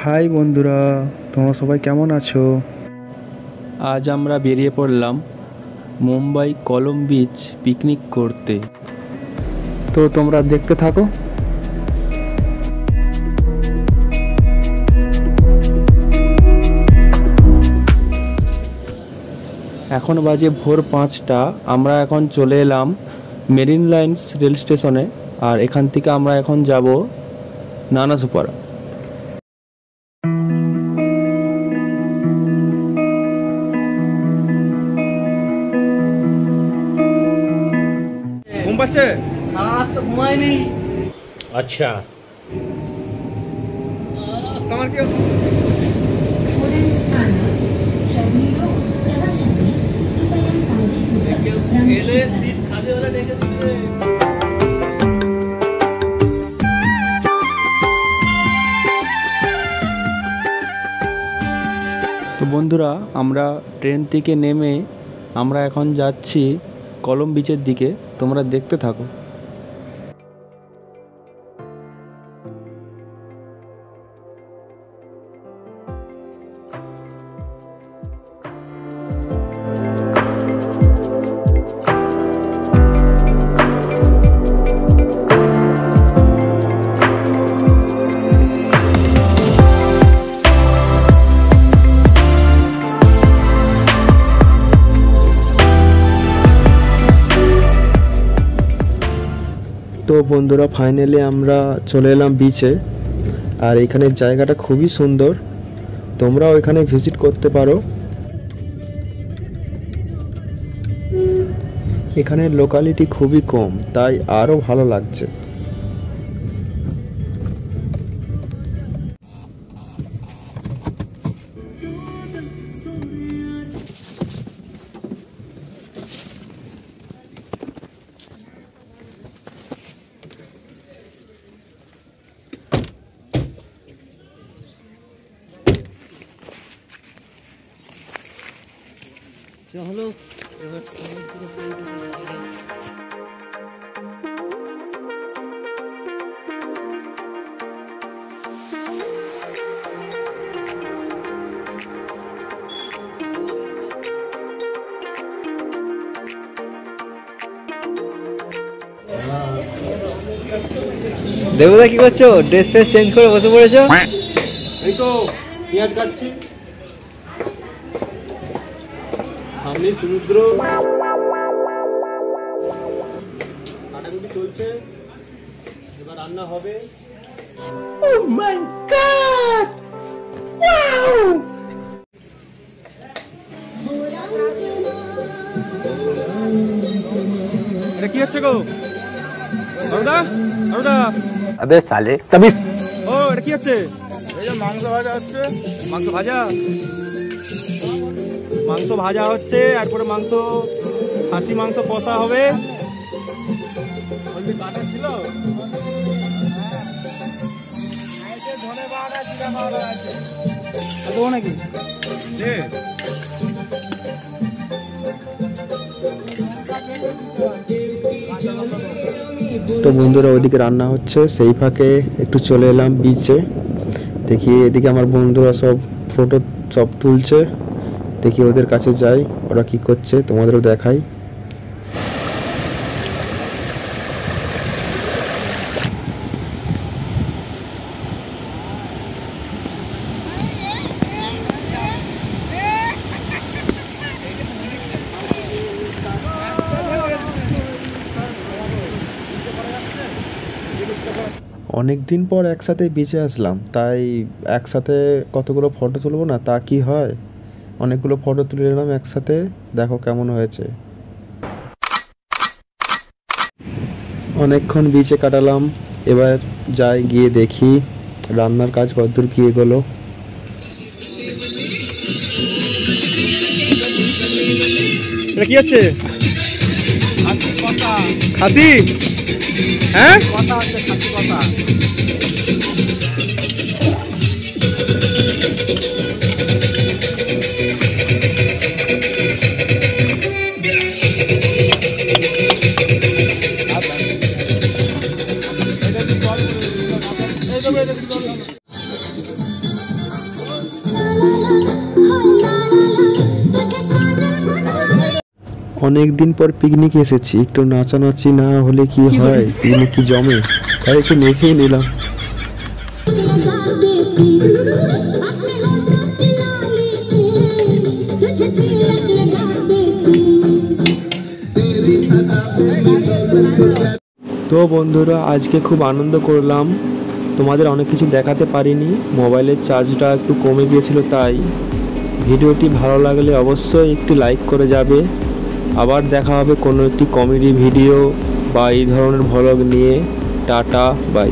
High বন্ধুরা, তোমরা সবাই কেমন আছো? আজ আমরা বেরিয়ে পড়লাম মুম্বাই কলম বিচ পিকনিক করতে। তো তোমরা দেখতে থাকো। এখন বাজে ভোর 5টা। আমরা এখন চলে এলাম মেরিন লাইন্স রেল স্টেশনে, আর এখান থেকে আমরা এখন যাব নানাসুপারা। ঘুম পাচ্ছে? সারা রাত তো ঘুমায়নি। अच्छा তোমার কি এলে সিট খালি হলে ডেকে দিবে। তো বন্ধুরা, আমরা ট্রেন থেকে নেমে আমরা এখন যাচ্ছি কলম বিচের দিকে। তোমরা দেখতে থাকো। তো বন্ধুরা, ফাইনালি আমরা চলে এলাম বিচে। আর এখানের জায়গাটা খুবই সুন্দর, তোমরাও এখানে ভিজিট করতে পারো। এখানের লোকালিটি খুবই কম, তাই আরও ভালো লাগছে। চলো দেবদা কি করছো? ড্রেস ফ্রেস চেঞ্জ করে বসে পড়েছো? এই তো পেঁয়াজ কাটছি, সামনে সমুদ্র, কাটাকুটি চলছে, এবার রান্না হবে। Oh my God! Wow! এটা কি হচ্ছে গো? আরুদা, আরুদা। अबे साले तभी ও, এটা কি হচ্ছে? এই যে মাংস ভাজা হচ্ছে। মাংস ভাজা, মাংস ভাজা হচ্ছে। এরপরে মাংস, খাসি মাংস কষা হবে। কাটা ছিল নাকি? তো বন্ধুরা, ওইদিকে রান্না হচ্ছে, সেই ফাঁকে একটু চলে এলাম বিচে। দেখি এদিকে আমার বন্ধুরা সব ফটো সব তুলছে, দেখি ওদের কাছে যাই, ওরা কি করছে তোমাদেরও দেখাই। অনেক দিন পর একসাথে বিচে আসলাম, তাই একসাথে কতগুলো ফটো তুলবো না, তা কি হয়? অনেকগুলো ফটো তুলে নিলাম একসাথে, দেখো কেমন হয়েছে। অনেকক্ষণ বিচে কাটালাম, এবার যাই গিয়ে দেখি রান্নার কাজ কতদূর কি এগোলো। এটা কি হচ্ছে? খাসি? হ্যাঁ, কথা হচ্ছে খাসি কথা। অনেক দিন পর পিকনিক এসেছি, একটু নাচানাচি না হলে কি হয়, পিকনিক কি জমে, তাই একটু নেচেই নিলাম। তো বন্ধুরা, আজকে খুব আনন্দ করলাম, তোমাদের অনেক কিছু দেখাতে পারিনি, মোবাইলের চার্জটা একটু কমে গিয়েছিল। তাই ভিডিওটি ভালো লাগলে অবশ্যই একটি লাইক করে যাবে। আবার দেখা হবে কোনো একটি কমেডি ভিডিও বা এই ধরনের ভ্লগ নিয়ে। Tata, by.